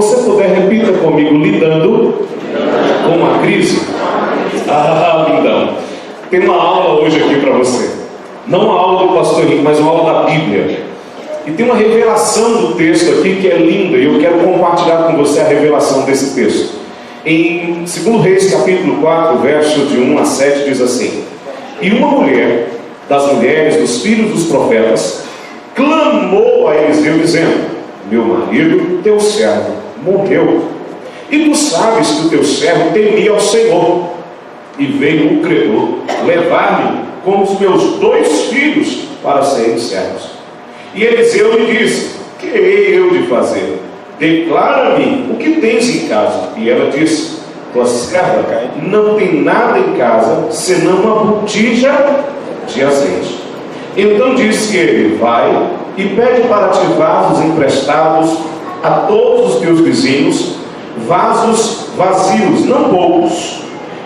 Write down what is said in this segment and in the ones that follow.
você puder, repita comigo: lidando com a crise. Lindão. Tem uma aula hoje aqui para você. Não uma aula do pastor Henrique, mas uma aula da Bíblia. E tem uma revelação do texto aqui que é linda, e eu quero compartilhar com você a revelação desse texto. Em 2 Reis, capítulo 4, verso de 1 a 7, diz assim: E uma mulher, das mulheres dos filhos dos profetas, clamou a Eliseu, dizendo: Meu marido, teu servo, morreu, e tu sabes que o teu servo temia ao Senhor. E veio o credor levar-me com os meus 2 filhos para serem servos. E Eliseu lhe disse: Que hei eu de fazer? Declara-me o que tens em casa. E ela disse: Tua serva não tem nada em casa, senão uma botija de azeite. Então disse ele: Vai e pede para ti vasos emprestados a todos os teus vizinhos, vasos vazios, não poucos.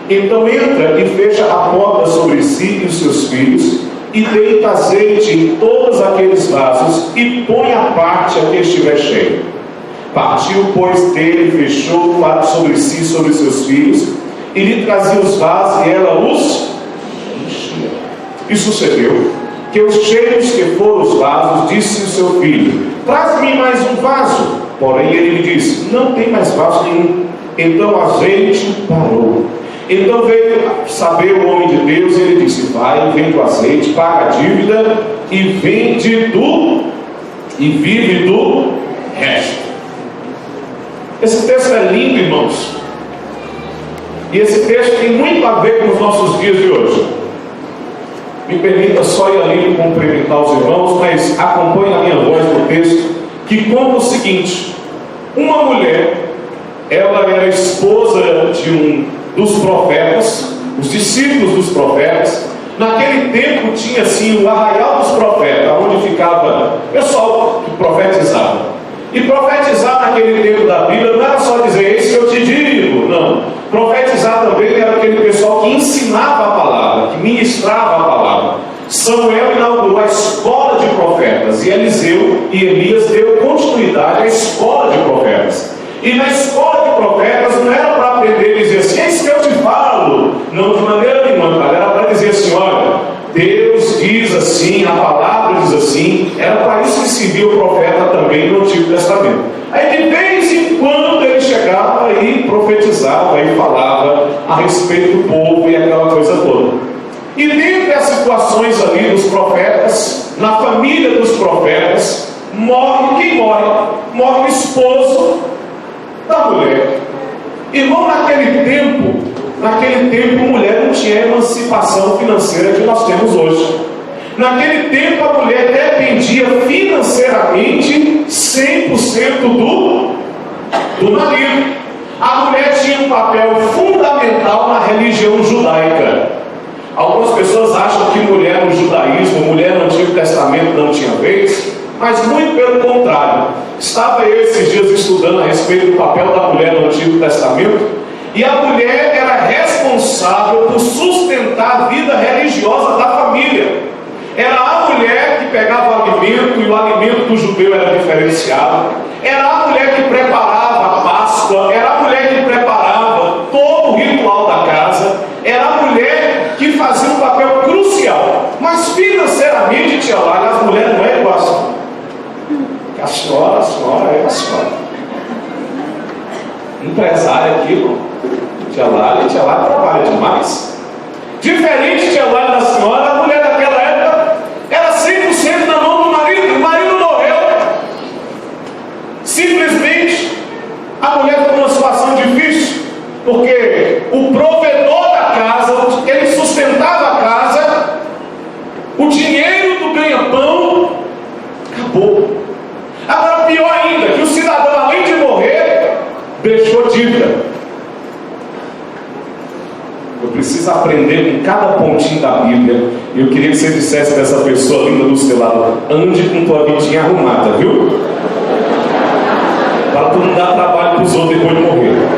Então entra e fecha a porta sobre si e os seus filhos, e deita azeite em todos aqueles vasos, e põe à parte a que estiver cheio. Partiu, pois, dele, fechou sobre si e sobre seus filhos, e lhe trazia os vasos, e ela os enchia. E sucedeu que os cheios que foram os vasos, disse o seu filho: Traz-me mais um vaso. Porém ele lhe disse: Não tem mais vaso nenhum. Então o azeite parou. Então veio saber o homem de Deus, e ele disse: Vai, vende o azeite, paga a dívida, e vende e vive do resto. Esse texto é lindo, irmãos. E esse texto tem muito a ver com os nossos dias de hoje. Me permita só ir ali cumprimentar os irmãos, mas acompanhe a minha voz no texto, que conta o seguinte: uma mulher, ela era esposa de dos profetas, os discípulos dos profetas. Naquele tempo tinha assim o arraial dos profetas, onde ficava o pessoal que profetizava. E profetizar naquele tempo da Bíblia não era só dizer: Eis que eu te digo. Não. Profetizar também era aquele pessoal que ensinava a palavra, que ministrava a palavra. Samuel inaugurou a escola de profetas, e Eliseu e Elias deu continuidade à escola de profetas. E na escola de profetas não era para aprender e dizer assim: é isso que eu te falo. Não, de maneira nenhuma, era para dizer assim: olha, Deus diz assim, a palavra diz assim. Era para isso que servia o profeta também no Antigo Testamento. Aí de vez em quando ele chegava e profetizava e falava a respeito do povo e aquela coisa toda. E dentre as situações ali dos profetas, na família dos profetas, morre quem morre? Morre o esposo da mulher. Irmão, naquele tempo, mulher não tinha emancipação financeira que nós temos hoje. Naquele tempo, a mulher dependia financeiramente 100% do marido. A mulher tinha um papel fundamental na religião judaica. Algumas pessoas acham que mulher no judaísmo, mulher no Antigo Testamento não tinha vez, mas muito pelo contrário. Estava eu esses dias estudando a respeito do papel da mulher no Antigo Testamento, e a mulher era responsável por sustentar a vida religiosa da família. Era a mulher que pegava o alimento, e o alimento do judeu era diferenciado. Era a mulher que preparava a Páscoa, era a mulher que preparava todo o ritual da casa, era a mulher que fazia um papel crucial. Mas financeiramente, tia Lália, as mulheres não é igual assim. A senhora é a senhora. Empresária aqui, irmão. Tia Lália trabalha demais. Diferente, tia Lália, da senhora, a mulher daquela época era 100% na mão do marido. O marido morreu. Simplesmente, a mulher ficou numa situação difícil, porque o provedor da casa, ele sustentava a casa, o dinheiro do ganha-pão acabou. Agora, pior ainda, que o cidadão, além de morrer, deixou dívida. Eu preciso aprender com cada pontinho da Bíblia. E eu queria que você dissesse para essa pessoa linda do seu lado: ande com tua vidinha arrumada, viu? Para tu não dar trabalho para os outros depois de morrer.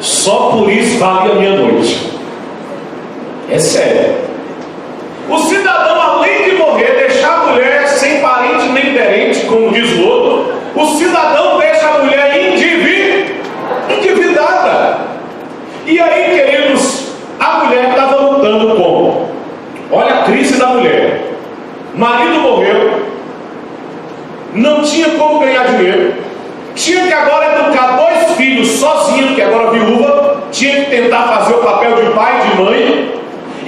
Só por isso vale a minha noite. É sério. O cidadão, além de morrer,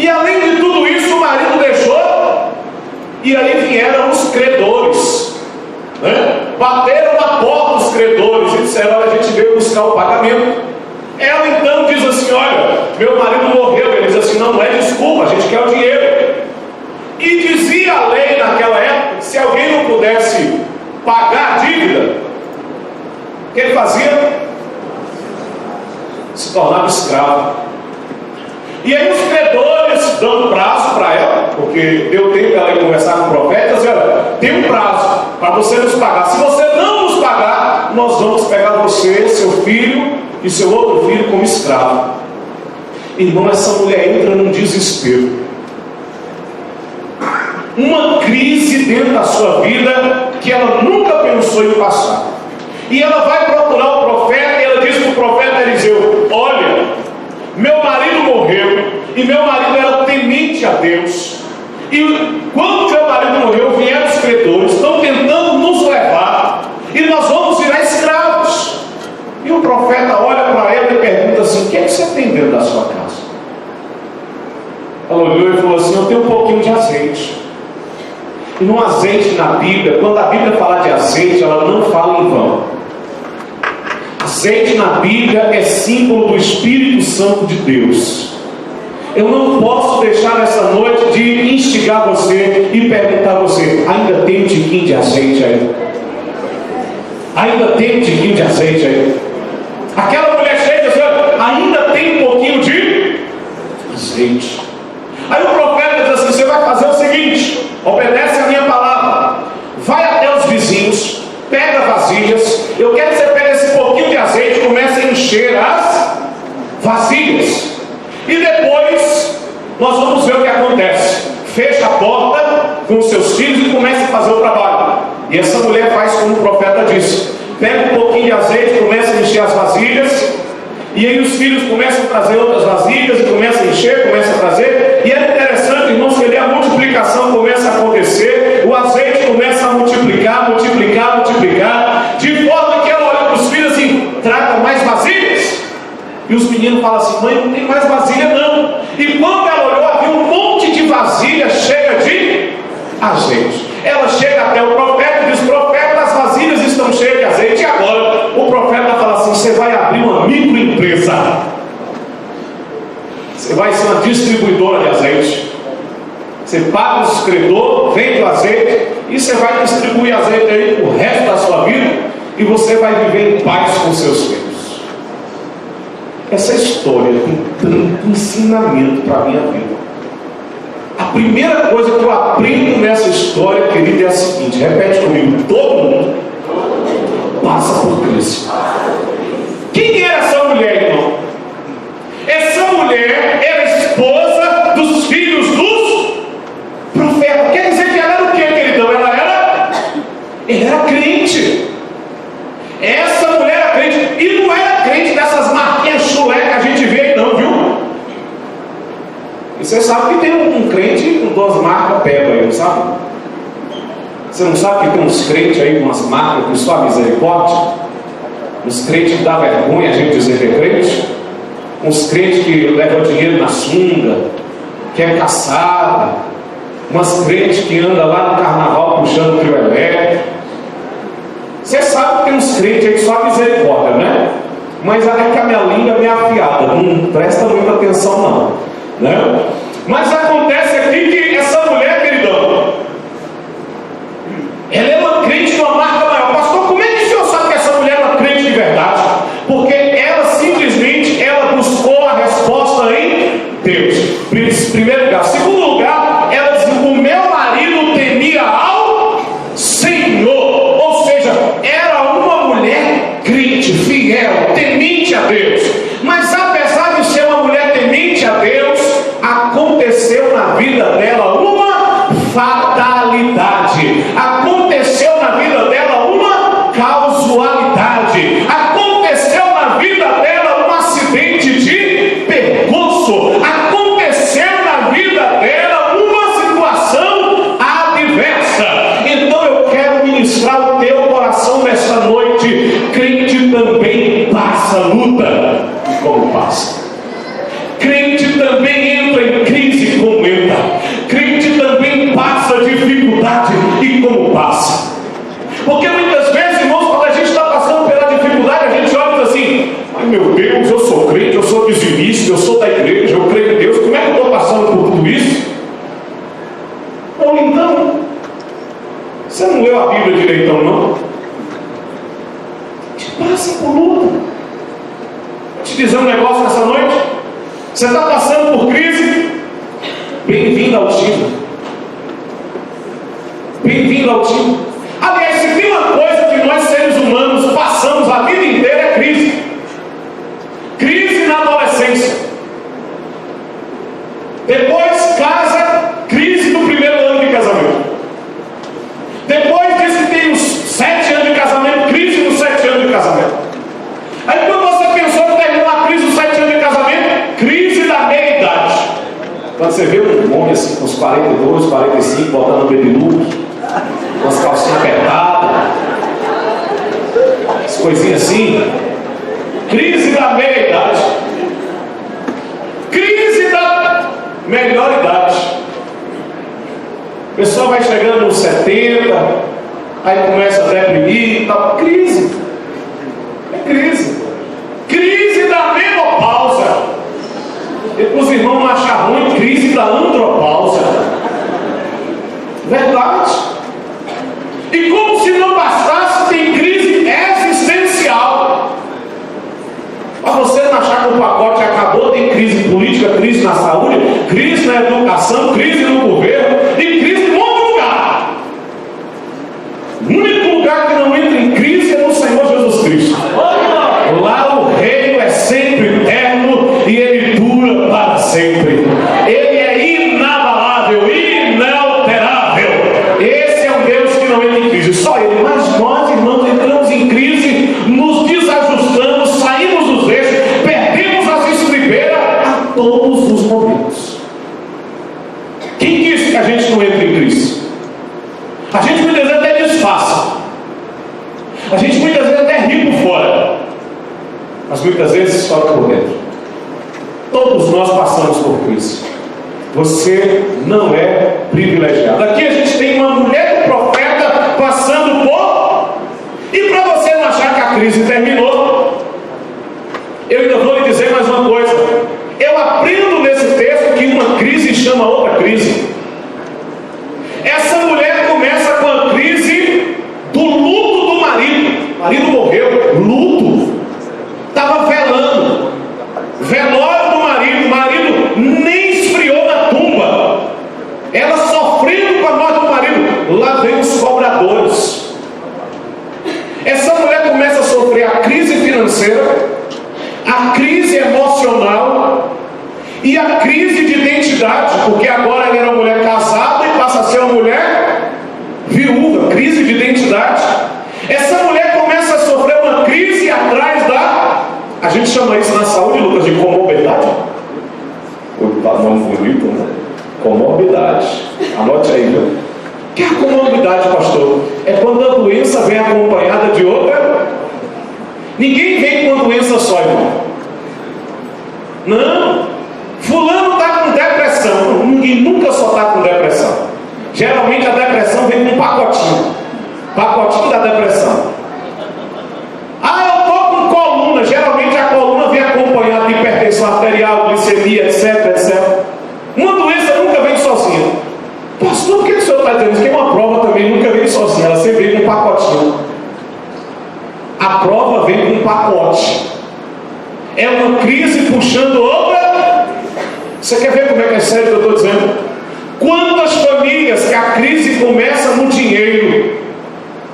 E além de tudo isso, o marido deixou, e aí vieram os credores, né? Bateram na porta os credores e disseram: olha, a gente veio buscar o pagamento. Ela então diz assim: olha, meu marido morreu. Ele diz assim: não é desculpa, a gente quer o dinheiro. E dizia a lei naquela época que se alguém não pudesse pagar a dívida, o que ele fazia? Se tornava escravo. E aí os credores dando prazo para ela, porque deu tempo ela ir conversar com o profeta, dizendo: olha, tem um prazo para você nos pagar. Se você não nos pagar, nós vamos pegar você, seu filho e seu outro filho como escravo. Irmão, essa mulher entra num desespero, uma crise dentro da sua vida que ela nunca pensou em passar. E ela vai procurar o profeta, e ela diz para o profeta Eliseu: olha, meu marido morreu, e meu marido era temente a Deus, e quando meu marido morreu, vieram os credores, estão tentando nos levar, e nós vamos virar escravos. E o profeta olha para ela e pergunta assim: o que é que você tem dentro da sua casa? Ela olhou e falou assim: eu tenho um pouquinho de azeite. E no azeite na Bíblia, quando a Bíblia fala de azeite, ela não fala em vão. Azeite na Bíblia é símbolo do Espírito Santo de Deus. Eu não posso deixar nessa noite de instigar você e perguntar a você: ainda tem um tiquinho de azeite aí? Ainda tem um tiquinho de azeite aí? Aquela mulher cheia diz: ainda tem um pouquinho de azeite. Aí o profeta diz assim: você vai fazer o seguinte, obedece a minha palavra, vai até os vizinhos, pega vasilhas, eu quero que você pegue esse pouquinho de azeite e comece a encher as vasilhas, e depois nós vamos ver o que acontece. Fecha a porta com os seus filhos e comece a fazer o trabalho. E essa mulher faz como o profeta disse: pega um pouquinho de azeite, começa a encher as vasilhas, e aí os filhos começam a trazer outras vasilhas e começam a encher, começam a trazer. E é interessante, irmãos, que ali a multiplicação começa a acontecer, o azeite começa a multiplicar, multiplicar, multiplicar, de forma que ela olha para os filhos assim: traga mais vasilhas. E os meninos falam assim: mãe, não tem mais vasilha não. E quando ela olhou, havia um monte de vasilha cheia de azeite. Ela chega até o profeta e diz: profeta, as vasilhas estão cheias de azeite. E agora o profeta fala assim: você vai abrir uma microempresa, você vai ser uma distribuidora de azeite. Você paga os credores, vende o azeite, e você vai distribuir azeite aí pro resto da sua vida, e você vai viver em paz com seus filhos. Essa história tem tanto ensinamento para a minha vida. A primeira coisa que eu aprendo nessa história, querido, é a seguinte: repete comigo: todo mundo passa por Cristo. Quem era essa mulher, irmão? Essa mulher era esposa dos filhos dos profetas. Quer dizer que ela era o quê, queridão? Ela era crente. Essa mulher era crente. E não era crente dessas marquinhas chulé que a gente vê aí não, viu? E você sabe que tem um crente com duas marcas peba aí, não sabe? Você não sabe que tem uns crentes aí com umas marcas com sua misericórdia? Uns crentes que dá vergonha a gente dizer que é crente? Uns crentes que levam dinheiro na sunga, que é caçada, umas crentes que andam lá no carnaval puxando o trio elétrico. Você sabe que tem uns crentes aí que só misericórdia, né? Mas é que a minha língua é meio afiada, não presta muita atenção não, né? Mas acontece aqui que essa mulher, queridão, ela é uma crente de uma marca maior. Pastor, como é que o senhor sabe que essa mulher é uma crente de verdade? Porque ela simplesmente buscou a resposta em Deus. Primeiro lugar. Segundo lugar, ela diz: o meu marido temia ao Senhor. Ou seja, era uma mulher crente, fiel, temente a Deus. Mas apesar de ser uma mulher temente a Deus, aconteceu na vida dela uma fatalidade. Aconteceu na vida dela uma causalidade. Aconteceu na vida dela um acidente de percurso. Aconteceu na vida dela uma situação adversa. Então eu quero ministrar o teu coração nesta noite. Crente também passa luta. E como passa? Crente também entra em crise crise como entra. Crente também passa dificuldade e como passa. Porque muitas vezes, irmãos, quando a gente está passando pela dificuldade, a gente olha e diz assim: ai meu Deus, eu sou crente, eu sou dizimista, eu sou da igreja, eu creio em Deus, como é que eu estou passando por tudo isso? Ou então, você não leu a Bíblia direitão, não? A gente passa por luta. Vou te dizer um negócio nessa noite. Você está passando por crise? Bem-vindo ao time. Bem-vindo ao time. Aliás, se tem uma coisa que nós seres humanos passamos a vida inteira, é crise. Crise na adolescência. Depois casa, crise no primeiro ano de casamento. Depois diz que tem os 7 anos de casamento, crise nos 7 anos de casamento. Aí quando você pensou em terminar a crise dos 7 anos de casamento, crise da meia-idade. Quando você vê um homem assim, com uns 42, 45, botando um baby look, umas calcinhas apertadas, as coisinhas assim, crise da meia-idade. Crise da melhor idade. A pessoa vai chegando nos 70, aí começa a deprimir e tal. Crise. É crise. Crise da menopausa. E os irmãos não acham ruim, crise da andropausa. Verdade. E como se não bastasse, tem crise existencial. Para você não achar que o pacote acabou, tem crise política, crise na saúde, crise na educação, crise no governo e crise em outro lugar. O único lugar que não entra em crise é no Senhor Jesus Cristo. Lá o reino é sempre eterno e ele dura para sempre. Ele é inabalável, inalterável. Esse é um Deus que não entra em crise. Só ele. Mas nós, irmãos, entramos em crise, nos desajustamos, saímos dos eixos, perdemos as estribeiras a todos os momentos. Quem disse que a gente não entra em crise? A gente muitas vezes até disfarça. A gente muitas vezes até ri por fora, mas muitas vezes sofre por dentro. Todos nós passamos por crise. Você não é privilegiado. Aqui a gente tem uma mulher do profeta passando por... E para você não achar que a crise terminou, eu ainda vou lhe dizer mais uma coisa. Eu aprendo nesse texto que uma crise chama outra crise. Essa mulher começa com a crise do luto do marido. O marido morreu, luto. Estava velando. Velório do marido. O marido nem esfriou na tumba. Ela sofrendo com a morte do marido. Lá vem os cobradores. Essa mulher começa a sofrer a crise financeira, a crise emocional e a crise de identidade, porque agora ela era uma mulher casada e passa a ser uma mulher viúva. Crise de identidade. Essa mulher começa a sofrer uma crise atrás da... A gente chama isso na saúde, Lucas, de comorbidade. Nome bonito, né? Comorbidade. Anote aí, né? O que é a comorbidade, pastor? É quando a doença vem acompanhada de outra. Ninguém vem com uma doença só, irmão. Não. Fulano está com depressão. Ninguém nunca só está com depressão. Geralmente a depressão vem com um pacotinho. Pacotinho da depressão. Ah, eu estou com coluna. Geralmente a coluna vem acompanhada de hipertensão arterial, glicemia, etc, etc. Uma doença nunca vem sozinha. Pastor, por que o senhor está dizendo isso? Que uma prova também nunca vem sozinha. Ela sempre vem com um pacotinho. A prova vem com um pacote. É uma crise puxando outra. Você quer ver como é que é sério que eu estou dizendo? Quantas famílias que a crise começa no dinheiro,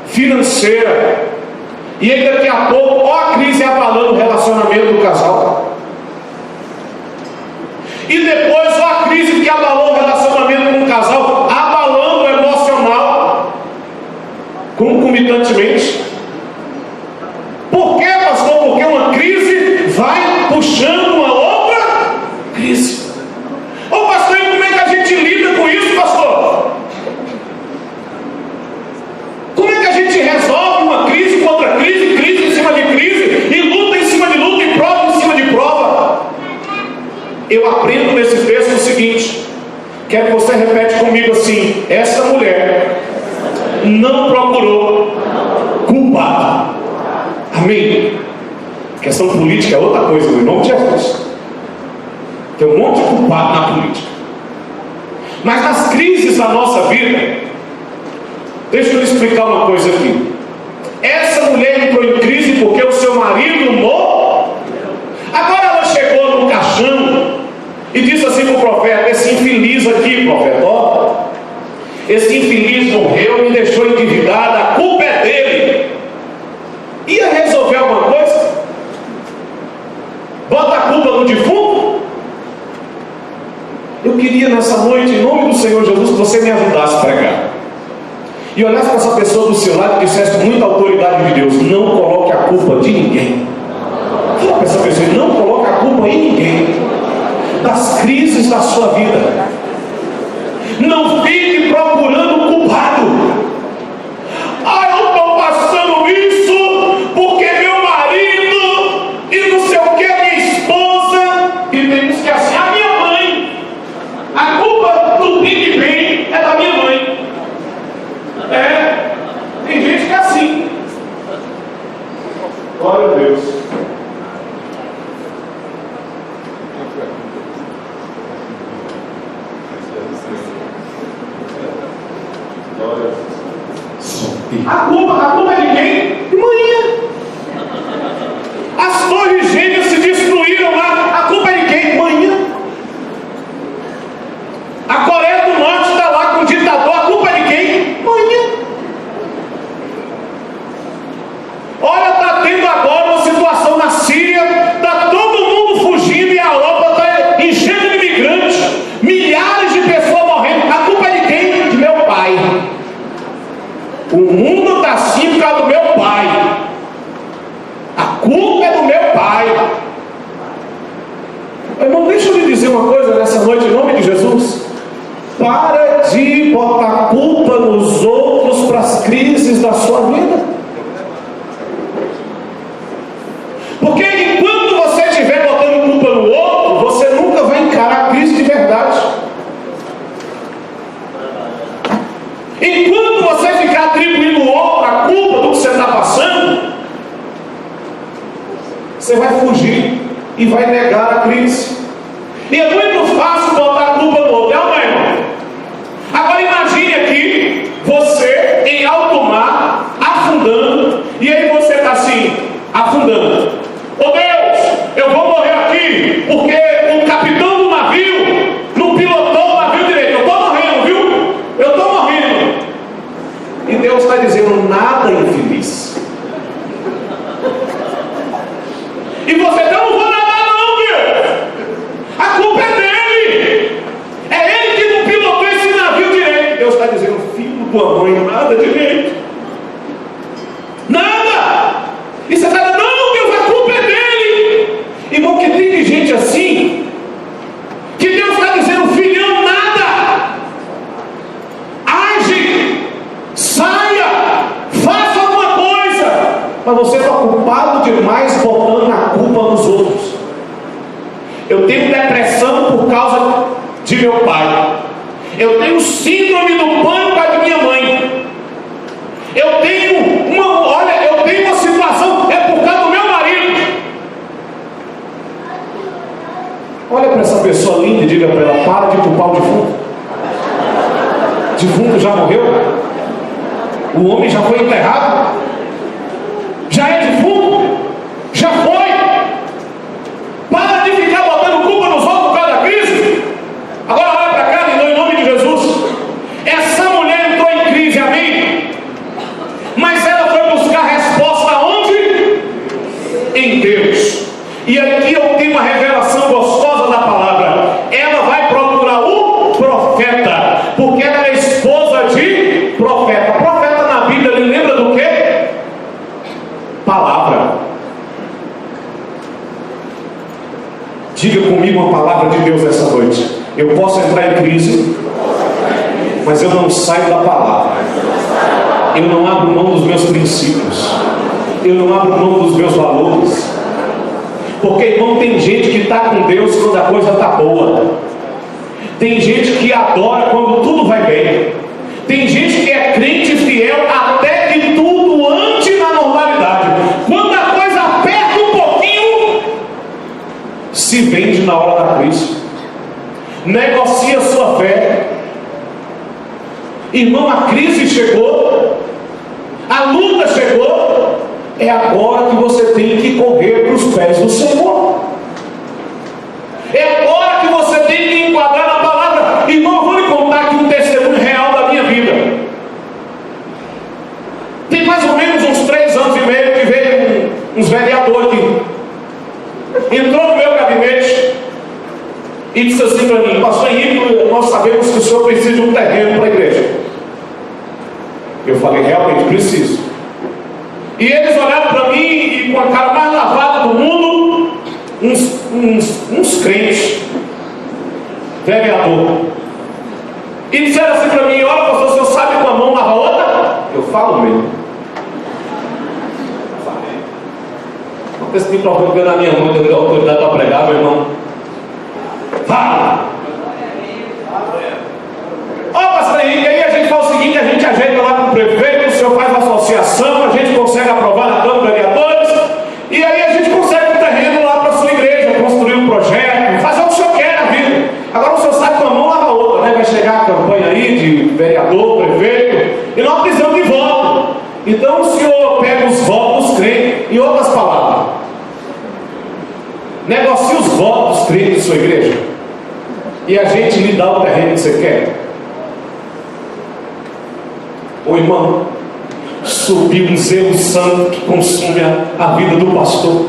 financeira, e aí daqui a pouco, ó, a crise abalando o relacionamento do casal. E depois, ó, a crise que abalou o relacionamento com o casal, abalando o emocional, concomitantemente. Por quê, pastor? Porque uma crise vai puxando uma outra crise. Ô pastor, e como é que a gente lida com isso, pastor? Como é que a gente resolve uma crise contra crise, crise em cima de crise, e luta em cima de luta, e prova em cima de prova? Eu aprendo nesse texto o seguinte: Quero que você repete comigo assim: essa mulher não procurou culpado. Amém? Questão política é outra coisa, no nome de Jesus. Tem um monte de culpado na política. Mas nas crises da nossa vida, deixa eu lhe explicar uma coisa aqui. Essa mulher entrou em crise porque o seu marido morreu. Agora ela chegou no caixão e disse assim para o profeta: esse infeliz aqui, profeta, ó, esse infeliz morreu e me deixou endividada, a culpa é dele. Ia resolver alguma coisa? Bota a culpa no defunto? Eu queria nessa noite, em nome do Senhor Jesus, que você me ajudasse a pregar e olhasse para essa pessoa do seu lado e dissesse com muita autoridade de Deus: não coloque a culpa de ninguém. Fala para essa pessoa: não coloque a culpa em ninguém das crises da sua vida. Não fique procurando culpado. Ah, eu estou passando isso porque meu marido e não sei o que, minha esposa, e temos que assim, a minha mãe. A culpa do Big Bang é da minha mãe. É, tem gente que é assim. Glória a Deus. A culpa é de quem? De manhã. As torres gêmeas se destruíram lá. A culpa é de quem? Manhã. A Coreia do Norte está lá com o ditador. A culpa é de quem? Manhã. Olha, está tendo agora uma situação na Síria. Está todo mundo fugindo e a Europa está enchendo de imigrantes. Milhares de pessoas morrendo. A culpa é de quem? De meu pai. O mundo está assim por causa do meu pai. A culpa é do meu pai. Irmão, deixa eu lhe dizer uma coisa nessa noite, em nome de Jesus. Para de botar culpa nos outros para as crises da sua vida. Porque enquanto você estiver botando culpa no outro, você nunca vai encarar a crise de verdade. Enquanto você ficar atribuindo ao outro a culpa do que você está passando, você vai fugir e vai negar a crise. E é muito fácil botar a culpa no outro, não é, irmão? Agora imagine aqui, você em alto mar, afundando, e aí você está assim, afundando. Oh Deus, eu vou morrer aqui, porque o capitão do navio não pilotou o navio direito. Eu estou morrendo, viu? Eu estou morrendo. E Deus está dizendo: nada, infeliz. E você: eu não vou nadar não, Deus. A culpa é dele. É ele que não pilotou esse navio direito. Deus está dizendo: filho da tua mãe, nada direito. Nada. E você está dizendo: não, Deus, a culpa é dele. Irmão, que tem gente assim, que Deus está dizendo: filhão, nada. Age, saia, faça alguma coisa. Mas você está ocupado demais botando a culpa nos outros. Eu tenho depressão por causa de meu pai. Eu tenho síndrome do pânico por causa de minha mãe. Eu tenho uma situação, é por causa do meu marido. Olha para essa pessoa linda e diga para ela: para de culpar o defunto. Defunto já morreu? O homem já foi enterrado? Já é defunto? Já foi? Para de ficar botando culpa nos outros por causa da crise. Agora olha para cá, em nome de Jesus. Essa mulher entrou em crise, amém? Mas ela foi buscar resposta aonde? Em Deus. E aqui eu tenho uma revelação gostosa da palavra. Ela vai procurar o profeta, porque ela é esposa de profeta. Profeta na Bíblia, ele lembra do quê? Palavra. Diga comigo uma palavra de Deus essa noite. Eu posso entrar em crise, mas eu não saio da palavra. Eu não abro mão dos meus princípios. Eu não abro mão dos meus valores. Porque, irmão, tem gente que está com Deus quando a coisa está boa. Tem gente que adora quando tudo vai bem. Tem gente que é crente fiel até que tudo ande na normalidade. Quando a coisa aperta um pouquinho, se vende na hora da crise. Negocia sua fé. Irmão, a crise chegou, a luta chegou, é agora que você tem que correr para os pés do Senhor. É agora que você tem que enquadrar na palavra. Irmão, eu vou lhe contar aqui um testemunho real da minha vida. Tem mais ou menos uns 3 anos e meio que veio uns vereadores aqui. Entrou no meu gabinete e disse assim para mim: pastor Henrique, nós sabemos que o senhor precisa de um terreno para a igreja. Eu falei: realmente preciso. E eles olharam para mim e com a cara mais lavada do mundo, uns crentes, vereador, e disseram assim para mim: olha, pastor, o senhor sabe com a mão lava a outra? Eu falo mesmo. Não pensa que me na minha mão, eu tenho autoridade para pregar, meu irmão. Fala! Ó, pastor Henrique, aí a gente faz o seguinte: a gente ajeita lá com o prefeito, o senhor faz uma associação, a gente consegue aprovar na Câmara de Vereadores, e aí a gente consegue um terreno lá para a sua igreja, construir um projeto, fazer o que o senhor quer na vida. Agora o senhor sabe com a mão lava a outra, né? Vai chegar a campanha aí de vereador, prefeito, e nós precisamos de voto. Então o senhor pega os votos dos crentes, em outras palavras, negocia os votos dos crentes de sua igreja, e a gente lhe dá o terreno que você quer. Ô irmão, subiu um zelo santo que consome a vida do pastor.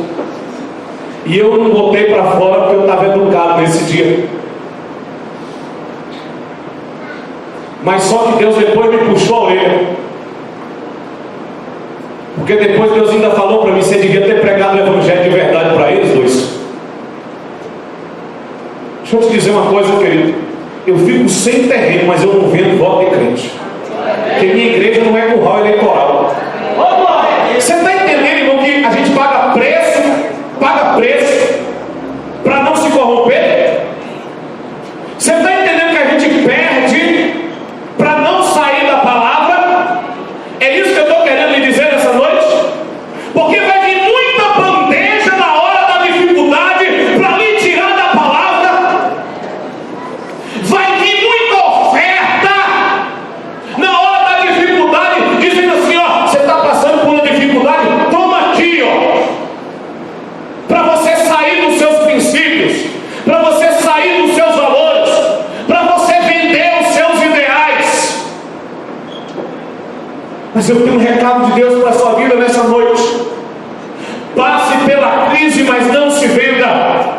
E eu não botei para fora porque eu estava educado nesse dia. Mas só que Deus depois me puxou a orelha. Porque depois Deus ainda falou para mim: você devia ter pregado o evangelho de verdade para eles dois. Deixa eu te dizer uma coisa, querido. Eu fico sem terreno, mas eu não vendo voto de crente. Porque minha igreja não é curral eleitoral. Você está entendendo, irmão, que a gente paga preço para não se corromper? Você está entendendo que a gente perde para não sair da palavra? É isso que eu estou querendo lhe dizer nessa noite? Porque vai vir muita bandeja na hora da dificuldade para lhe tirar da palavra. Vai vir muita oferta na hora da dificuldade, dizendo assim: ó, você está passando por uma dificuldade, toma aqui, ó, para você sair dos seus princípios, para você sair dos seus valores, para você vender os seus ideais. Mas eu tenho um recado de Deus para a sua vida nessa noite: passe pela crise, mas não se venda.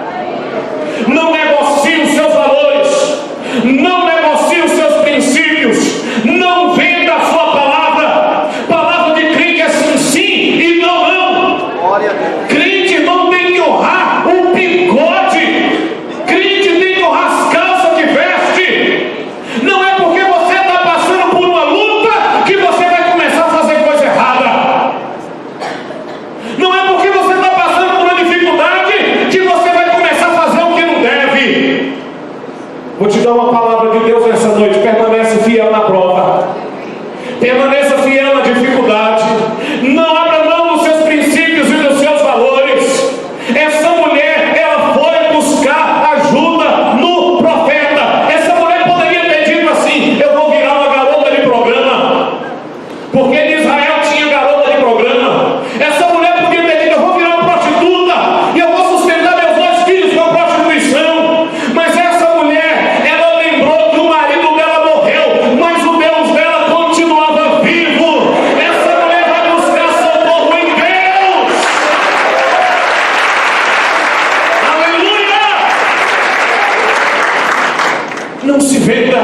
Não negocie os seus valores, não negocie os seus princípios, não venda a sua palavra. Palavra de crente é sim, sim e não, não. Crente não tem que honrar o bigode, crente tem que honrar as calças que veste. Não é porque você está passando por uma luta que você vai começar a fazer coisa errada. Não é porque você está passando por uma dificuldade que você vai começar a fazer o que não deve. Vou te dar uma palavra de Deus nessa noite: permanece fiel na prova, permaneça fiel na dificuldade, não abra mão dos seus princípios e dos seus valores. Essa mulher, ela foi buscar ajuda no profeta. Essa mulher poderia ter dito assim: eu vou virar uma garota de programa, porque em Israel tinha garota de programa. Essa mulher podia ter dito: eu vou virar uma prostituta e eu vou sustentar meus 2 filhos com a prostituição. Mas essa mulher, ela lembrou que o marido dela morreu, mas o Deus dela continuava vivo. Essa mulher vai buscar socorro em Deus. Aleluia! Não se venda,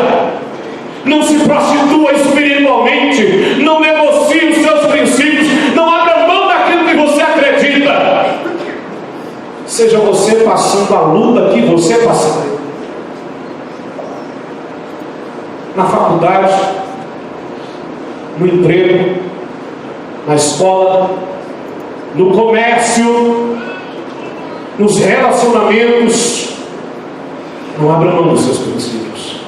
não se prostitua espiritualmente, não negocie os seus princípios, não abra mão daquilo que você acredita. Seja você passando a luta que você passar, na faculdade, no emprego, na escola, no comércio, nos relacionamentos, Não abra mão dos seus princípios.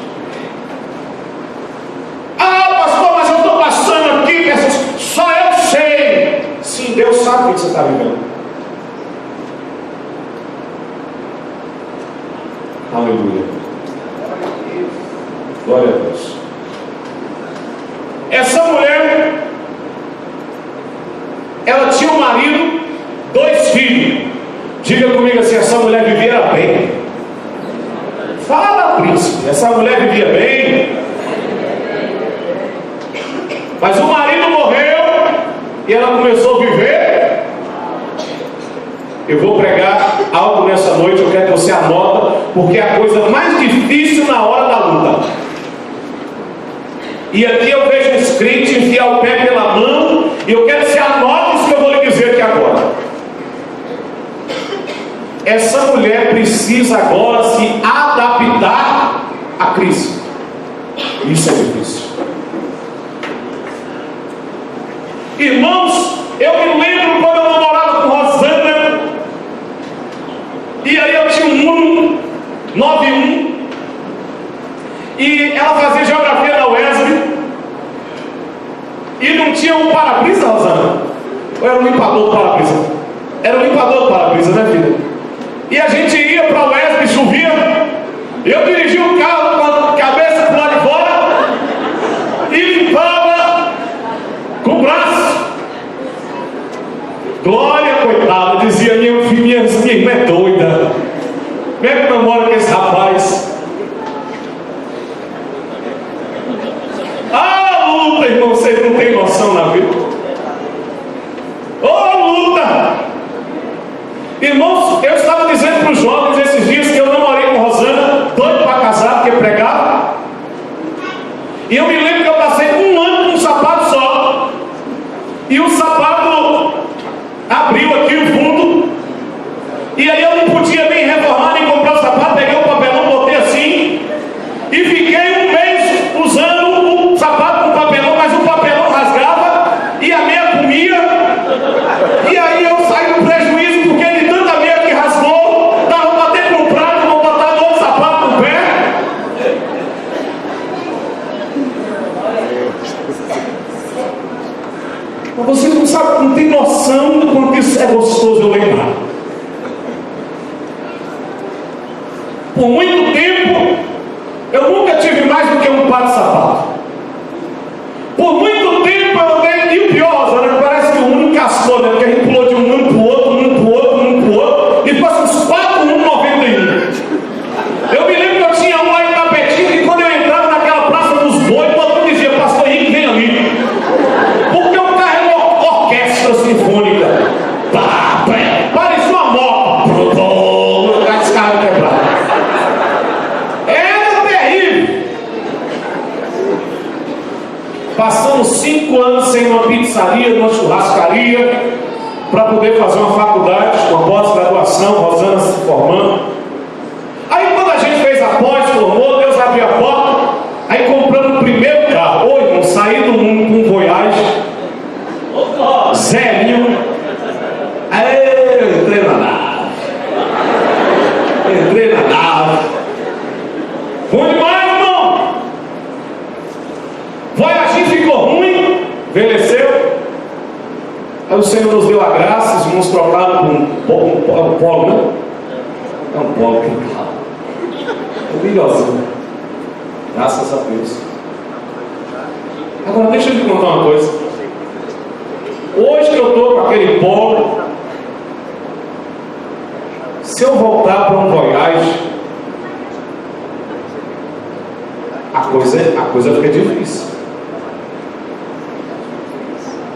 Ah, pastor, mas eu estou passando aqui, só eu sei. Sim, Deus sabe o que você está vivendo. Aleluia. Glória a Deus. Essa mulher, ela tinha um marido, 2 filhos. Diga comigo assim: essa mulher vivia bem. Fala, príncipe, essa mulher vivia bem. Mas o marido morreu e ela começou a viver. Eu vou pregar algo nessa noite, eu quero que você anota, porque é a coisa mais difícil na hora da luta. E aqui eu vejo escrito: enfiar o pé pela mão. E eu quero que você anote isso que eu vou lhe dizer aqui agora. Essa mulher precisa agora se adaptar à crise. Isso é difícil. Irmãos, eu me lembro quando eu namorava com Rosana. E aí eu tinha um Uno 91. E ela fazia geografia na UESB. E não tinha um para-brisa, Rosana? Ou era um limpador do para-brisa? Era um limpador do para-brisa, né, filha? E a gente ia para o UESB, chovia. Eu dirigia o carro com a cabeça para o lado de fora e limpava com o braço. Glória, coitada, dizia minha irmã é doida. Como é que namora com esse rapaz? Ah, luta, irmão, vocês não têm noção na vida. Oh, luta! Irmãos, eu estava dizendo para os jovens esses dias que eu namorei com Rosana, doido para casar, porque pregava. E eu me lembro que eu passei 1 ano com um sapato só. E o sapato abriu aqui o fundo. E aí eu não podia nem reformar, nem comprar o sapato. Peguei o papelão, botei assim. E fiquei 1 mês usando o sapato com papelão, mas o papelão rasgava e a meia comia. E aí eu saí do prejuízo, porque de tanta meia que rasgou, dava para ter comprado, vou botar outro sapato no pé. Mas você não sabe, não tem noção do quanto isso é gostoso eu lembrar. Por muito tempo, eu nunca tive mais do que um par de sapato. Por muito tempo eu andei, e o pior, né? Parece que o Uno encastou, né? Porque a gente pulou de um Uno para o outro, e passou uns 4 Uno 91. Eu me lembro que eu tinha um lá em Tapetinho, e quando eu entrava naquela praça dos bois, todo mundo dizia: pastor Henrique, vem ali. Porque o carro é uma orquestra sinfônica. Parecia uma moto. Esse carro quebrado. Era terrível. Passamos 5 anos sem uma pizzaria, uma churrascaria, para poder fazer uma faculdade, uma pós-graduação, Rosana se formando. Aí quando a gente fez a pós, formou, Deus abriu a porta, aí compramos o primeiro carro. Ô irmão, saí do mundo com um Voyage, zerinho. Aí eu entrei na nave. Bom demais, irmão. Voyage ficou ruim, envelheceu. Aí o Senhor nos deu a graça, os irmãos trocaram com um polo, né? É um polo que é melhorzinho. Graças a Deus. Agora deixa eu te contar uma coisa. Hoje que eu estou com aquele polo, se eu voltar para um Voyage, a coisa fica difícil.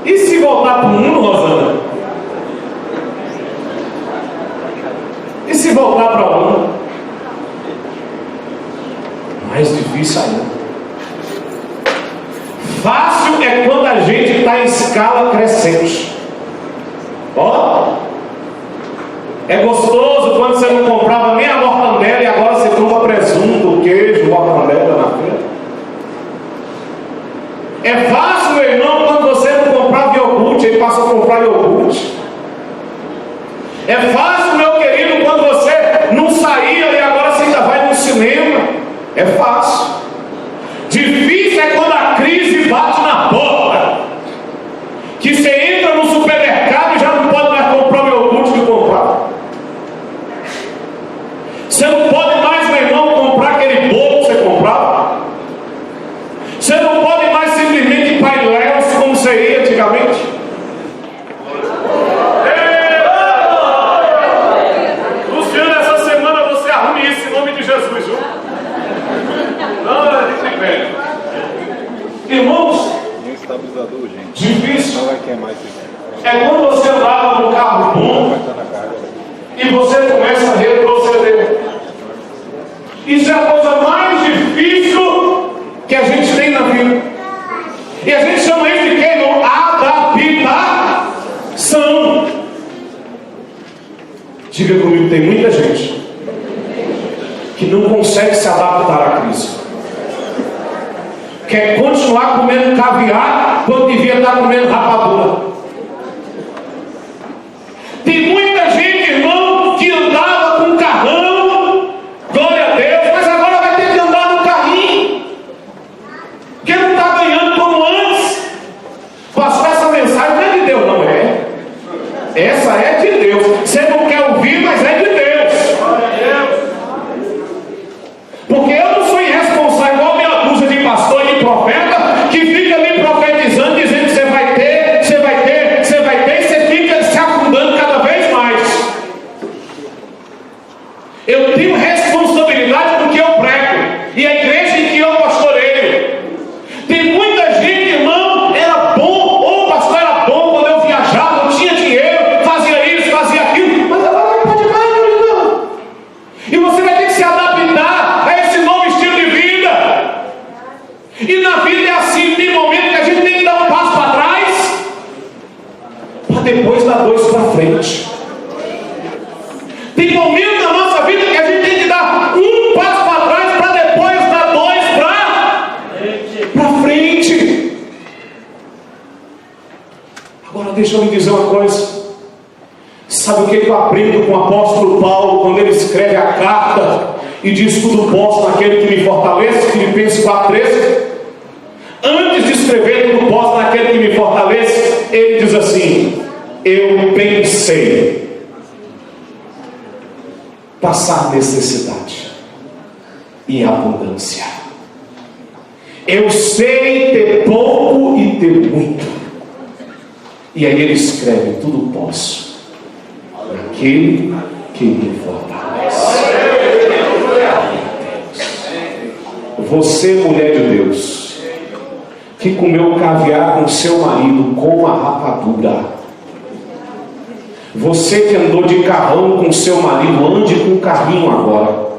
E se voltar para o Uno, Rosana? E se voltar para o Uno? Mais difícil ainda. Fácil é quando a gente está em escala crescente. Ó, é gostoso quando você não comprava nem a mortandela e agora você compra presunto, queijo, mortandela na feira. É fácil, meu irmão, quando você não comprava iogurte e passa a comprar iogurte. É fácil, meu querido, quando você não saía e agora você ainda vai no cinema. É fácil. Difícil é quando a crise bate na porta. Que você entra no supermercado e já não pode mais comprar o iogurte que comprar. Você não pode mais, meu irmão, comprar aquele bolo que você comprava. Você não pode mais simplesmente ir para Ilhéus como você ia antigamente. Luciano, essa semana você arrume isso em nome de Jesus, viu? Não, a gente velho. Irmãos, difícil é quando você andava no carro bom e você começa a retroceder. Isso é a coisa mais difícil que a gente tem na vida. E a gente chama isso de quê? Adaptação. Diga comigo, tem muita gente que não consegue se adaptar à crise. Quer continuar comendo caviar quando devia estar comendo rapadura. Tem muita gente, irmão, que andava com carrão, glória a Deus, mas agora vai ter que andar no carrinho, porque não está ganhando como antes. Pastor, essa mensagem não é de Deus, não é? Essa é de Deus. Você não quer ouvir, mas é de Deus. Porque eu não sou irresponsável igual meia dúzia de pastor e de profeta que fica ali profetizando, dizendo que você vai ter, você vai ter, você vai ter, e você fica se afundando cada vez mais. Eu tenho responsabilidade do que eu prego e a igreja em que eu pastoreio. Tem muita gente, irmão, era bom, ou o pastor era bom quando eu viajava, eu tinha dinheiro, fazia isso, fazia aquilo, mas agora não pode mais, meu irmão. E você vai ter que se adaptar a esse novo estilo de vida. E na vida é assim, tem momento que a gente tem que dar um passo para trás para depois dar dois para frente. Tem momento na nossa vida que a gente tem que dar um passo para trás para depois dar dois para frente. Agora deixa eu lhe dizer uma coisa. Sabe o que eu aprendo com o apóstolo Paulo quando ele escreve a carta e diz: tudo posso naquele que me fortalece? Filipenses 4:13. Antes de escrever tudo posso naquele que me fortalece, ele diz assim: eu pensei passar necessidade e abundância. Eu sei ter pouco e ter muito. E aí ele escreve: tudo posso naquele que me fortalece. Você, mulher de Deus, que comeu caviar com seu marido, coma rapadura. Você que andou de carrão com seu marido, ande com carrinho agora.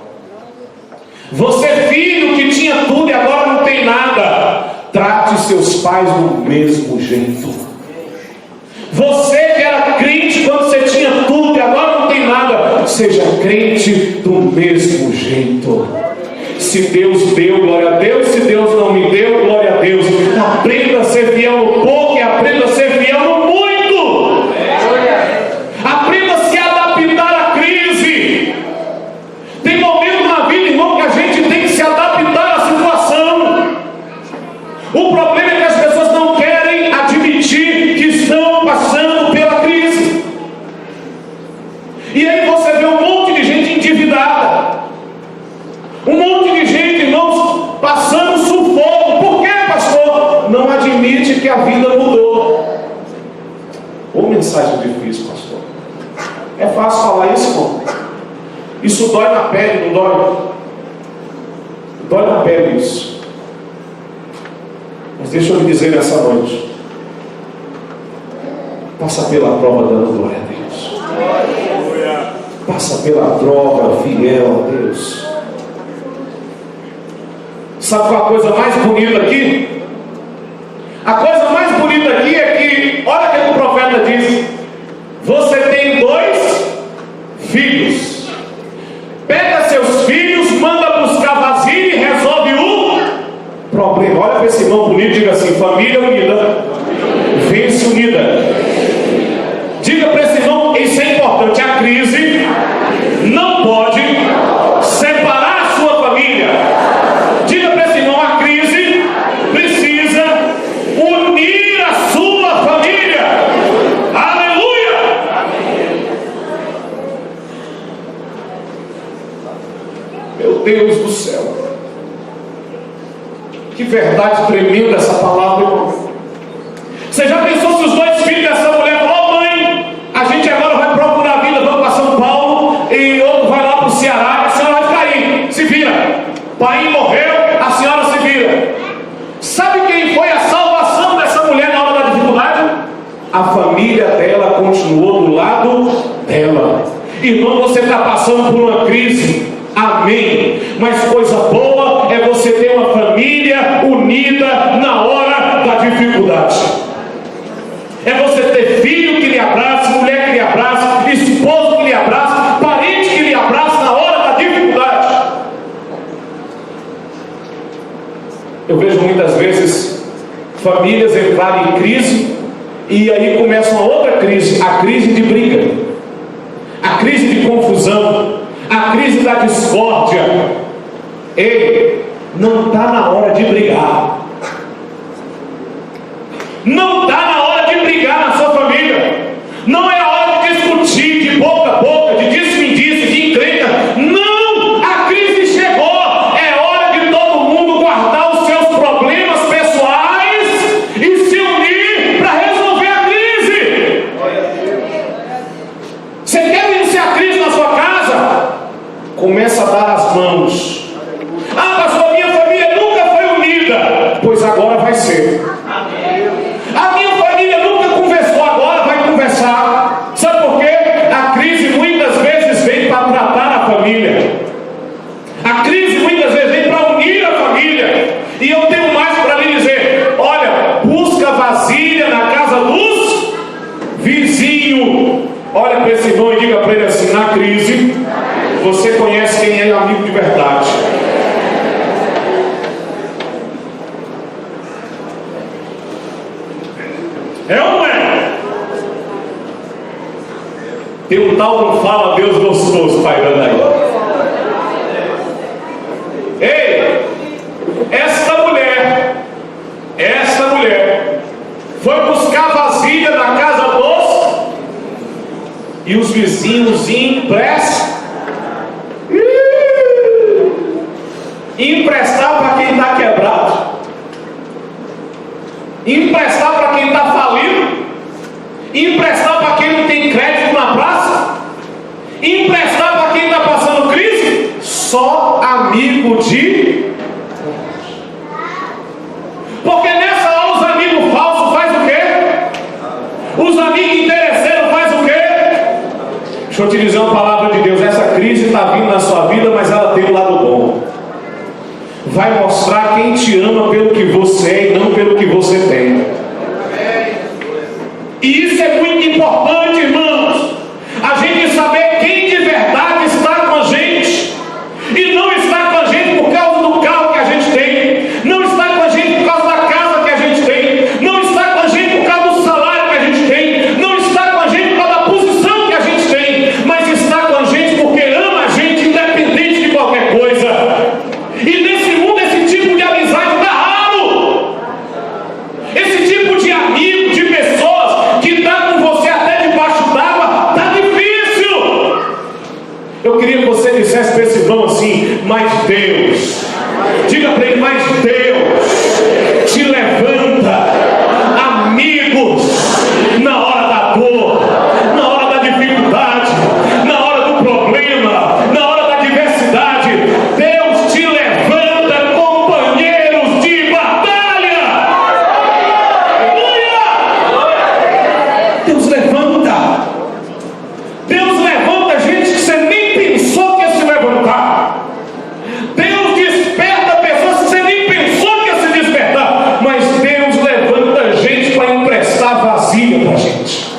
Você, filho que tinha tudo e agora não tem nada, trate seus pais do mesmo jeito. Você que era crente quando você tinha tudo e agora não tem nada, seja crente do mesmo jeito. Se Deus deu, glória a Deus. Se Deus não me deu, glória a Deus. Aprenda a ser fiel no pouco e aprenda a ser fiel no muito. Aprenda a se adaptar à crise. Tem momento na vida, irmão, que a gente tem que se adaptar à situação. O problema é que as pessoas não querem admitir que estão passando pela crise. E aí você vê um monte de gente endividada. Um monte de gente, irmãos, passando sufoco. Por quê, pastor? Não admite que a vida mudou. Ô, mensagem difícil, pastor. É fácil falar isso, irmão? Isso dói na pele, não dói? Dói na pele isso. Mas deixa eu lhe dizer nessa noite: passa pela prova dando glória a Deus. Passa pela prova fiel a Deus. Sabe qual a coisa mais bonita aqui? A coisa mais bonita aqui é que, olha o que o profeta diz: você tem 2 filhos. Pega seus filhos, manda buscar vasilha e resolve o problema. Olha para esse irmão bonito e diga assim: família unida vence unida. Diga para esse irmão, isso é importante: a crise não pode separar a sua família. Meu Deus do céu! Que verdade tremenda essa palavra, irmão. Você já pensou se os dois filhos dessa mulher falaram: "Ô mãe, a gente agora vai procurar a vida, vamos para São Paulo, e outro vai lá para o Ceará, a senhora vai ficar aí, se vira. Pai morreu, a senhora se vira." Sabe quem foi a salvação dessa mulher na hora da dificuldade? A família dela continuou do lado dela. Irmão, você está passando por uma crise, amém, mas coisa boa é você ter uma família unida na hora da dificuldade. É você ter filho que lhe abraça, mulher que lhe abraça, esposo que lhe abraça, parente que lhe abraça na hora da dificuldade. Eu vejo muitas vezes famílias entrarem em crise, e aí começa uma outra crise, a crise de briga, a crise de confusão, a crise da discórdia. Ei, não está na hora de brigar. Não está na hora de brigar na sua família. Não é a hora de discutir de boca a boca, de disse-me-disse, de encrenca. Não! A crise chegou. É hora de todo mundo guardar os seus problemas pessoais e se unir para resolver a crise. Você quer vencer a crise na sua casa? Começa a dar as mãos. Ah, pastor, minha família nunca foi unida. Pois agora vai ser. A minha família nunca conversou, agora vai conversar. Sabe por quê? A crise muitas vezes vem para tratar a família. A crise muitas vezes vem para unir a família. E eu tenho mais para lhe dizer: olha, busca vasilha na casa dos vizinhos. Olha para esse irmão e diga para ele assim: na crise, você conhece quem é amigo de verdade. É ou não é? Tem um tal não fala Deus gostoso pairando aí. Ei, esta mulher foi buscar vasilha na casa dos, e os vizinhos emprestar para quem está quebrado, emprestar para quem está falido, emprestar para quem não tem crédito na praça, emprestar para quem está passando crise. Só amigo de... Porque nessa hora os amigos falsos faz o quê? Os amigos interesseiros faz o quê? Deixa eu te dizer uma palavra de Deus: essa crise está vindo na sua vida, mas ela tem um lado bom. Vai mostrar quem te ama pelo que você é e não pelo que você tem. E isso é muito importante, irmãos. A gente saber quem de verdade está com a gente. E não está com a gente por causa do carro que a gente tem. Não está com a gente por causa da casa que a gente tem. Não está com a gente por causa do salário que a gente tem. Não está com a gente por causa da posição que a gente tem. Mas está com a gente porque ama a gente, independente de qualquer coisa. E nesse mundo esse tipo de amizade está raro. Esse tipo de amigo, de pessoas que está com você até debaixo d'água, está difícil. Eu queria que você dissesse para esse irmão assim: mas Deus, diga para ele, mas Deus te levanta amigos na hora da dor, na hora da dificuldade, na hora do problema, na hora da adversidade. Deus te levanta companheiros de batalha. Aleluia! Deus levanta. Deus levanta gente que você nem pensou que ia se levantar. Deus desperta pessoas que você nem pensou que ia se despertar. Mas Deus levanta gente para emprestar vasilha para a gente.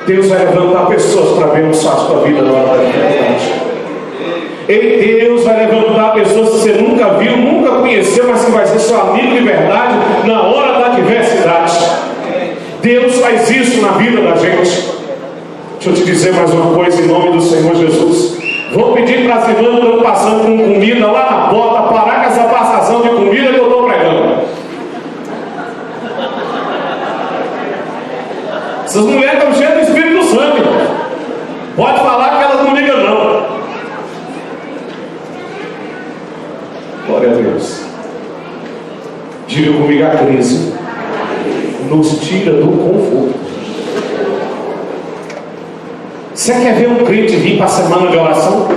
Deus vai levantar pessoas para abençoar a sua vida na hora da dificuldade. E Deus vai levantar pessoas que você nunca viu, nunca conheceu, mas que vai ser seu amigo de verdade na hora da adversidade. Deus faz isso na vida da gente. Deixa eu te dizer mais uma coisa em nome do Senhor Jesus. Vou pedir para as irmãs que estão passando com comida lá na porta parar com essa passação de comida que eu estou pregando. Essas mulheres estão cheias do Espírito Santo. Pode falar que elas não ligam não. Deus. Diga comigo, a crise nos tira do conforto. Você quer ver um crente vir para a semana de oração?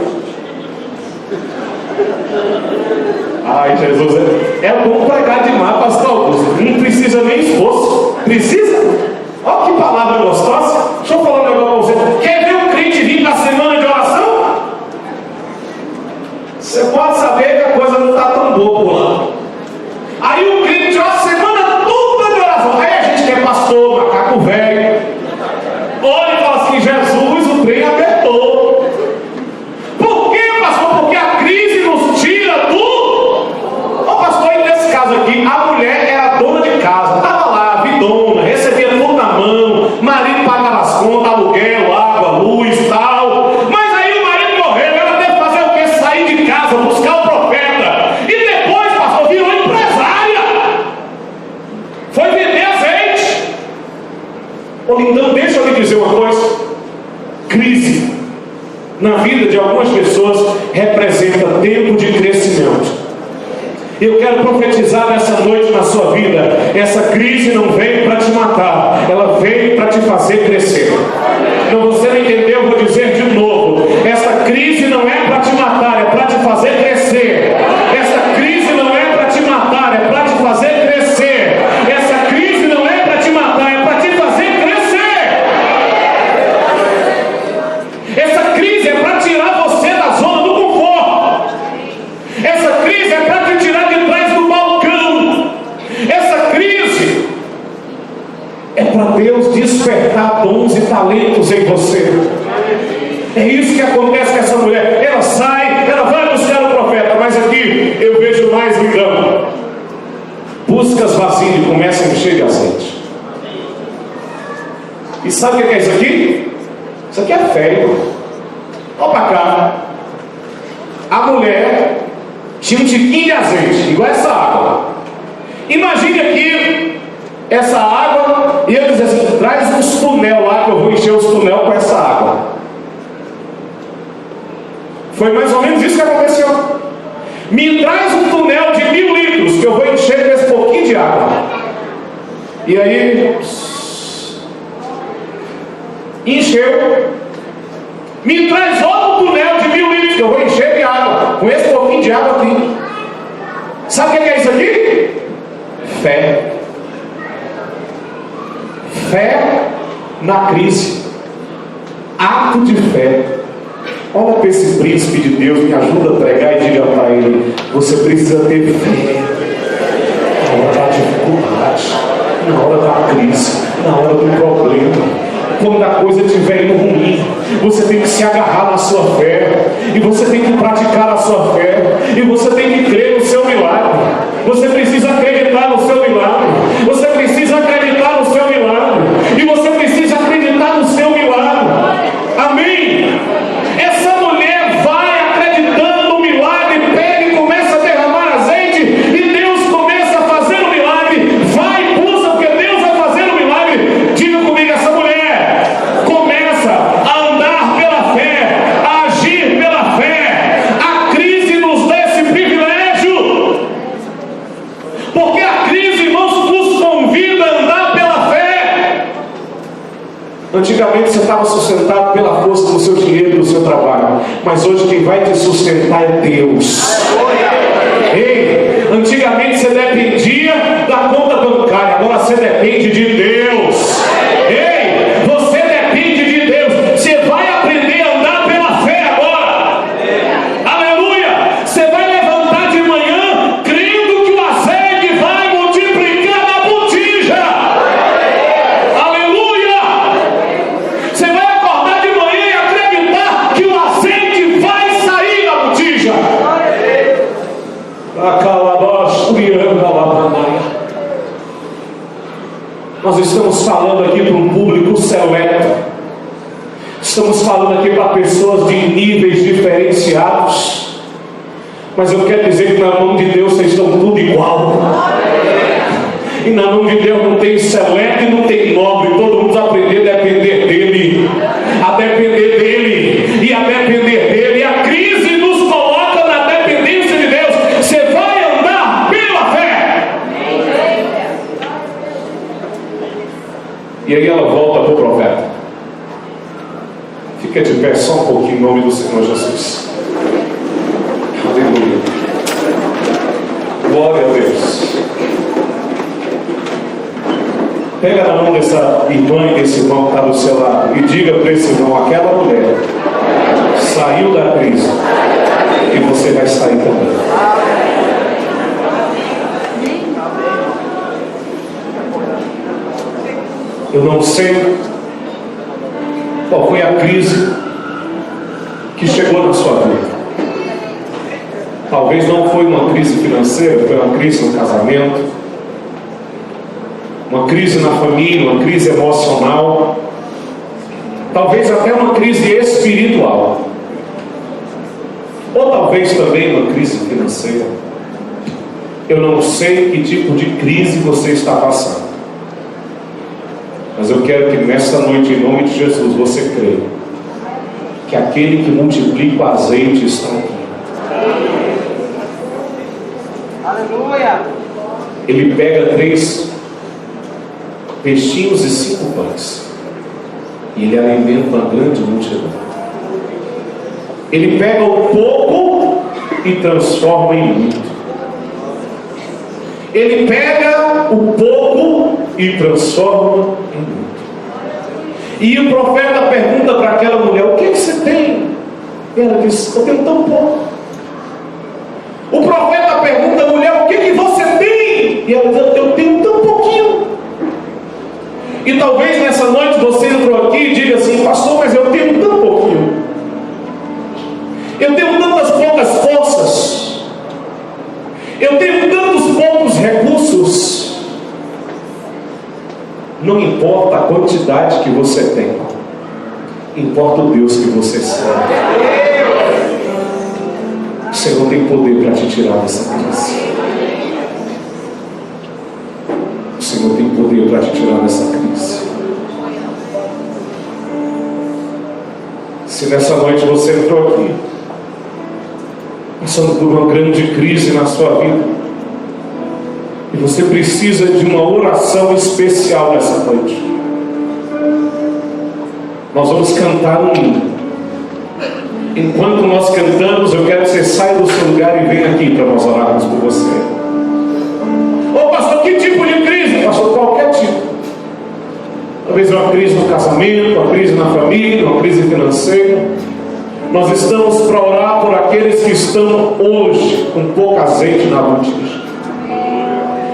Ai, Jesus, é bom pregar demais, pastor Augusto. Não precisa nem esforço. Precisa? Olha que palavra gostosa. Deixa eu falar um negócio para você. Quer ver um crente vir para a semana de oração? Você pode saber que a coisa não está tão boa por lá. Aí o crente, ó, a semana toda de oração. Aí a gente quer pastor, macaco velho. Olha e fala assim, Jesus, o trem apertou. Por quê, pastor? Porque a crise nos tira do... Ô pastor, e nesse caso aqui, a mulher era dona de casa, estava lá, vidona, recebia tudo na mão, marido pagava as contas, aluguel, água, luz e tal. Mas aí o marido morreu, ela teve que fazer o quê? Sair de casa, buscar o profeta. E depois, pastor, virou empresária. Foi vender azeite. Então deixa eu lhe dizer uma coisa. Crise na vida de algumas pessoas representa tempo de crescimento. Eu quero profetizar nessa noite na sua vida. Essa crise não veio para te matar, ela veio para te fazer crescer. Não, você não entendeu, eu vou dizer de novo. Essa crise não é para te matar, é para te fazer crescer. Essa crise não é para te matar, é para te fazer crescer. Essa crise não é para te matar, é para te fazer crescer. Essa crise é para tirar você da zona do conforto. Essa crise é para te tirar de trás do balcão. Essa crise é para Deus despertar dons e talentos em você. É isso que acontece com essa mulher. Ela sai, ela vai buscar o profeta, mas aqui eu vejo mais ligando. Busca as vasilhas e começa a encher de azeite. E sabe o que é isso aqui? Isso aqui é fé, irmão. Olha para cá. A mulher tinha um tiquinho de azeite, igual essa água. Imagine aqui essa água e ele diz assim: traz uns tonel lá que eu vou encher os tonel com essa água. Foi mais ou menos isso que aconteceu. Me traz um tonel de 1000 litros que eu vou encher com esse pouquinho de água. E aí encheu. Me traz outro tonel de 1000 litros que eu vou encher de água com esse pouquinho de água aqui. Sabe o que é isso aqui? Fé. Fé na crise. Ato de fé. Olha para esse príncipe de Deus, me ajuda a pregar e diga para ele: você precisa ter fé na hora da dificuldade, na hora da crise, na hora do problema. Quando a coisa estiver indo ruim, você tem que se agarrar na sua fé, e você tem que praticar a sua fé, e você tem que crer no seu milagre. Você precisa acreditar no seu milagre. Você precisa acreditar no seu milagre, e você precisa acreditar no seu milagre. Amém? Essa mulher vai acreditando no milagre, pega e começa a derramar azeite, e Deus começa a fazer o milagre. Vai e busca, porque Deus vai fazer o milagre. Diga comigo, essa mulher começa a andar pela fé, a agir pela fé. A crise nos dá esse privilégio, porque a crise, irmãos, nos convida a andar pela fé. Antigamente você estava sustentado pela força do seu dinheiro e do seu trabalho, mas hoje quem vai te sustentar é Deus. Ei, antigamente você dependia da conta bancária, agora você depende de Deus. Ei, você depende de Deus. Você vai aprender a andar pela fé agora. Aleluia. Você vai levantar de manhã crendo que o azeite vai multiplicar na botija. Aleluia. Você vai acordar de manhã e acreditar que o azeite vai sair da botija. Nós estamos falando aqui para um público seleto. Estamos falando aqui para pessoas de níveis diferenciados. Mas eu quero dizer que na mão de Deus vocês estão tudo igual. E na mão de Deus não tem seleto e não tem nobre. Todo mundo vai aprender a depender dele. A depender dele. E a depender dele. E a crise nos coloca na dependência de Deus. Você vai andar E aí ela volta para o profeta. Fica de pé só um pouquinho em nome do Senhor Jesus. Aleluia. Glória a Deus. Pega na mão dessa irmã e desse irmão que está do seu lado e diga para esse irmão: aquela mulher saiu da crise e você vai sair também. Eu não sei qual foi a crise que chegou na sua vida. Talvez não foi uma crise financeira, foi uma crise no casamento, uma crise na família, uma crise emocional, talvez até uma crise espiritual, ou talvez também uma crise financeira. Eu não sei que tipo de crise você está passando, mas eu quero que nessa noite, em nome de Jesus, você creia que aquele que multiplica o azeite está aqui. Aleluia! Ele pega 3 peixinhos e 5 pães e ele alimenta uma grande multidão. Ele pega o pouco e transforma em muito. Ele pega o pouco e transforma em muito. E o profeta pergunta para aquela mulher: o que você tem? E ela diz: eu tenho tão pouco. O profeta pergunta à mulher: o que você tem? E ela diz: eu tenho tão pouquinho. E talvez nessa noite você entrou aqui e diga assim: pastor, mas eu tenho tão pouquinho, eu tenho tantas poucas forças, eu tenho tantos poucos recursos. Não importa a quantidade que você tem, importa o Deus que você serve. O Senhor tem poder para te tirar dessa crise. O Senhor tem poder para te tirar dessa crise. Se nessa noite você entrou aqui passando por uma grande crise na sua vida e você precisa de uma oração especial nessa noite, nós vamos cantar um hino. Enquanto nós cantamos, eu quero que você saia do seu lugar e venha aqui para nós orarmos por você. Ô pastor, que tipo de crise? Pastor, qualquer tipo. Talvez uma crise no casamento, uma crise na família, uma crise financeira. Nós estamos para orar por aqueles que estão hoje com pouco azeite na botija.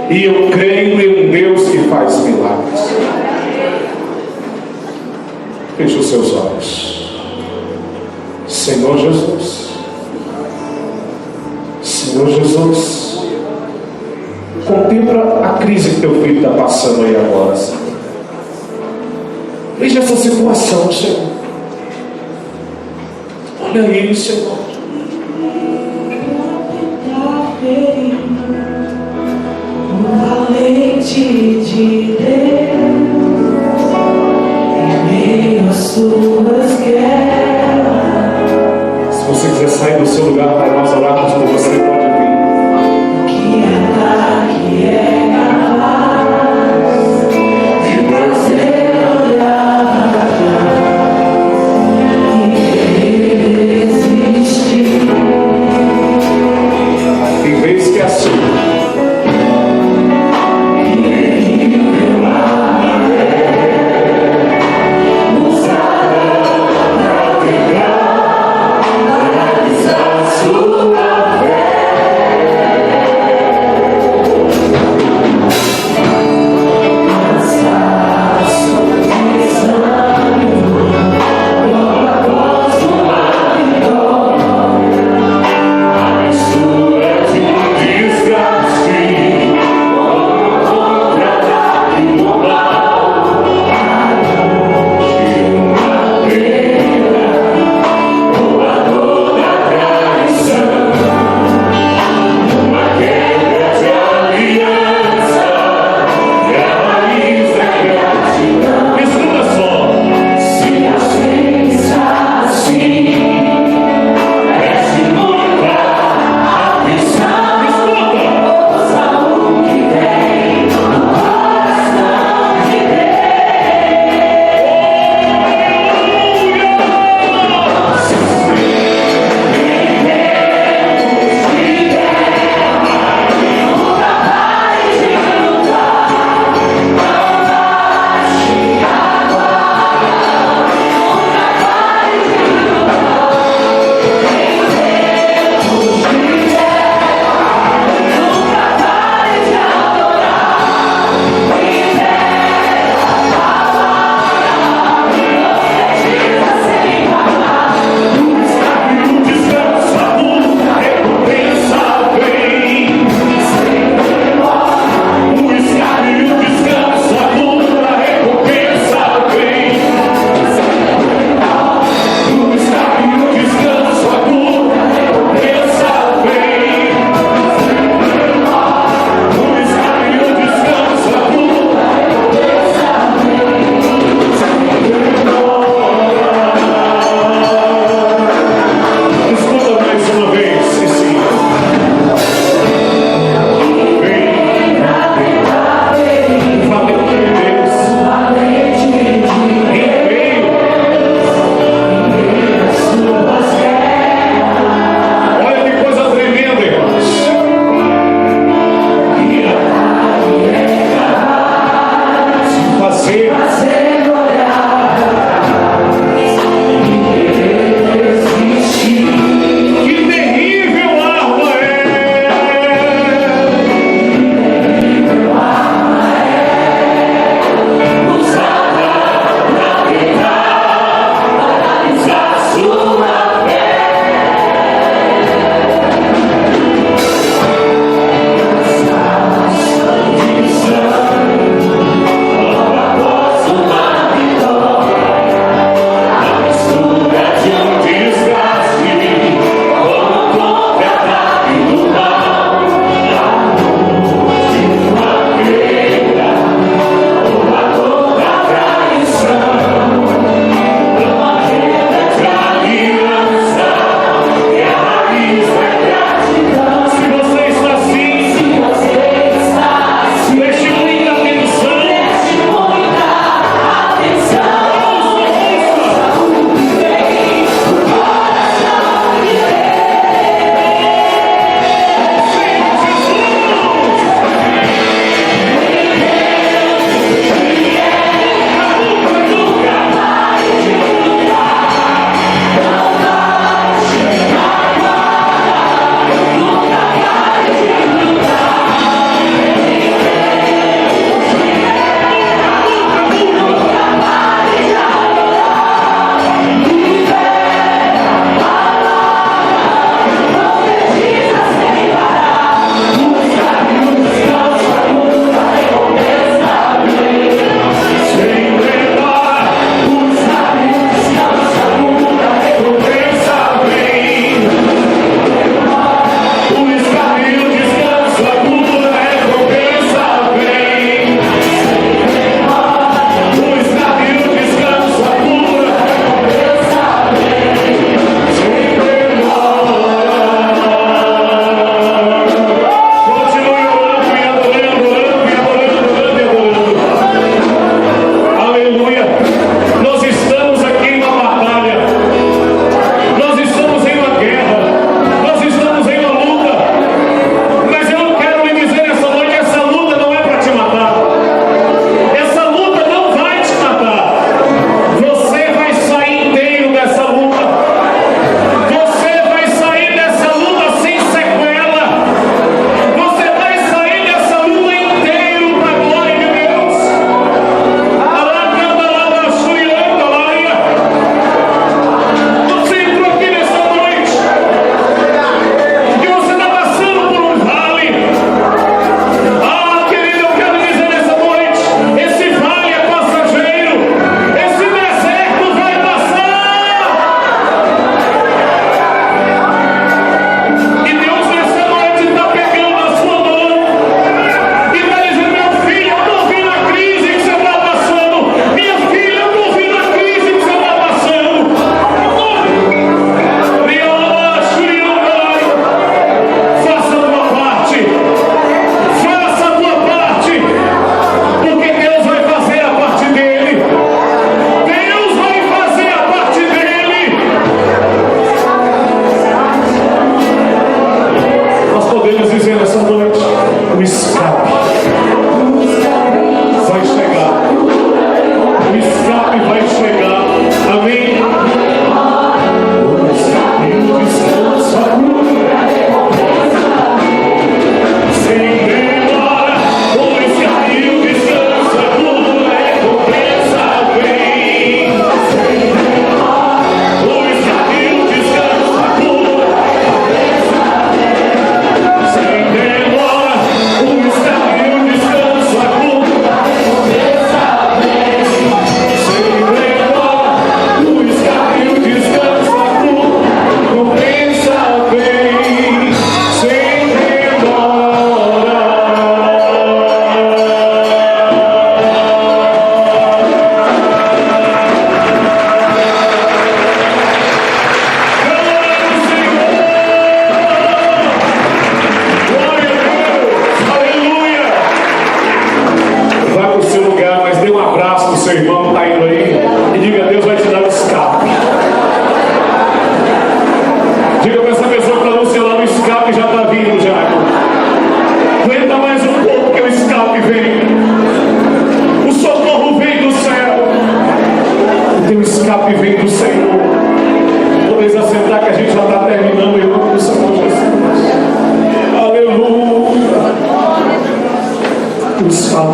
E eu creio em um Deus que faz milagres. Feche os seus olhos. Senhor Jesus, Senhor Jesus, contempla a crise que teu filho está passando aí agora, Senhor. Veja essa situação, Senhor. Olha aí, Senhor. O valente de Deus, em meio às suas guerras. Se você quiser sair do seu lugar para nós orarmos por você, pode vir. Que ataque é capaz de fazer olhar para trás e resistir. Tem vezes que é assim.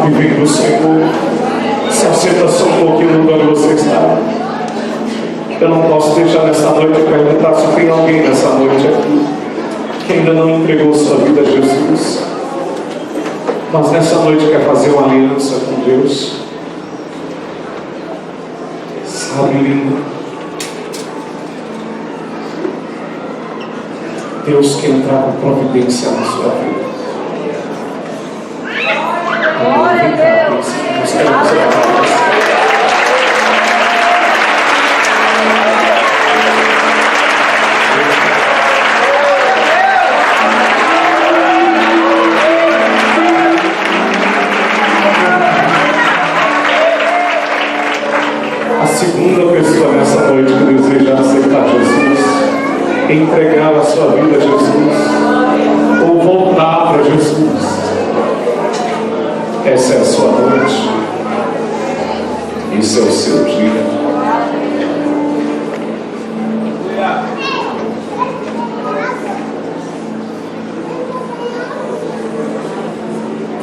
que vem do Senhor. Se assenta só um pouquinho no lugar onde você está. Eu não posso deixar nessa noite perguntar se tem alguém nessa noite aqui que ainda não entregou sua vida a Jesus, mas nessa noite quer fazer uma aliança com Deus. Sabe, lindo, Deus quer entrar com providência na sua vida. Glória a Deus. Nós queremos orar. A segunda pessoa nessa noite que deseja aceitar Jesus, entregar a sua vida a Jesus, ou voltar para Jesus, essa é a sua noite, isso é o seu dia.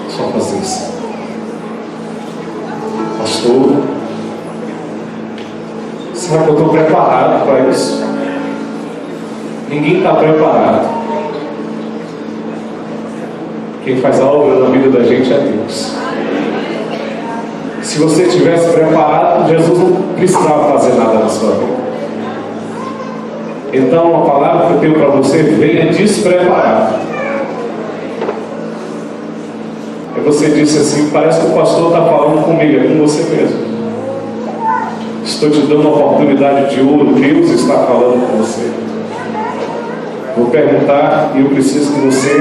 Só fazer isso. Pastor, será que eu estou preparado para isso? Ninguém está preparado. Quem faz a obra na vida da gente é Deus. Se você estivesse preparado, Jesus não precisava fazer nada na sua vida. Então a palavra que eu tenho para você: venha despreparado. Aí você disse assim: parece que o pastor está falando comigo, é com você mesmo. Estou te dando uma oportunidade de ouro. Deus está falando com você. Vou perguntar e eu preciso que você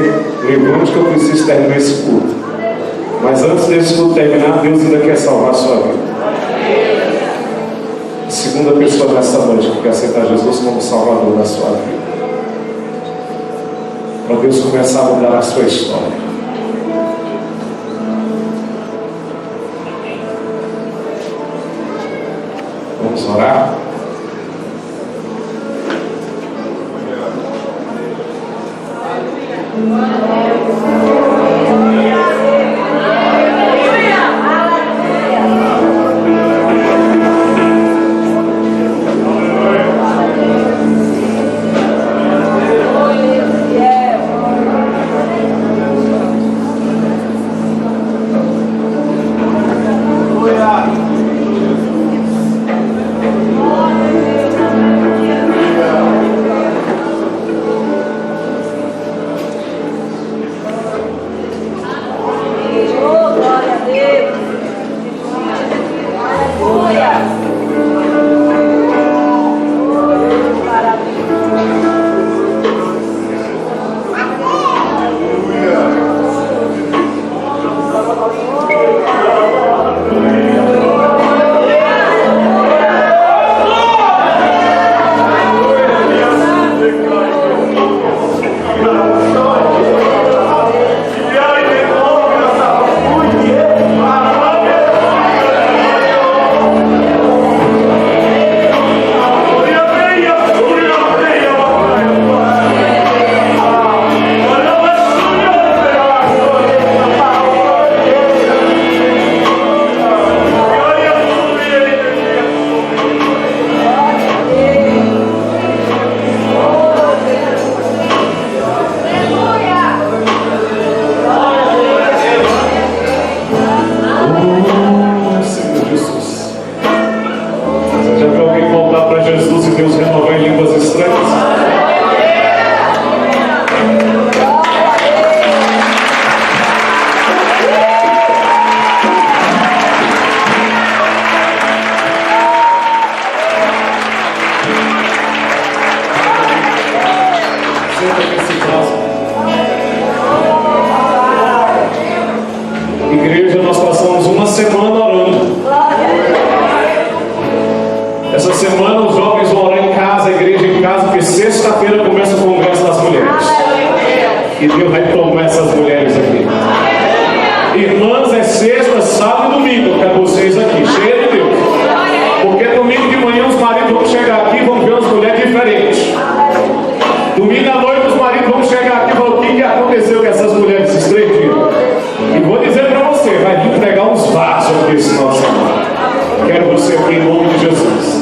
levante, que eu preciso terminar esse culto. Mas antes desse culto terminar, Deus ainda quer salvar a sua vida. A segunda pessoa nessa noite que quer aceitar Jesus como Salvador da sua vida, para Deus começar a mudar a sua história. Vamos orar? Igreja, nós passamos uma semana orando. Essa semana os jovens vão orar em casa, a igreja em casa, porque sexta-feira começa o Congresso das Mulheres. E Deus vai tomar essas mulheres aqui. Irmãs, é sexta, sábado e domingo. Eu quero vocês aqui, cheia de Deus. Porque domingo de manhã os maridos vão chegar aqui e vão ver umas mulheres diferentes. Domingo à noite os maridos vão chegar aqui e vão ver o que aconteceu com essas mulheres esses 3 dias. E vou dizer para você, vai vir pregar aqui esse final de semana. Quero você aqui em nome de Jesus.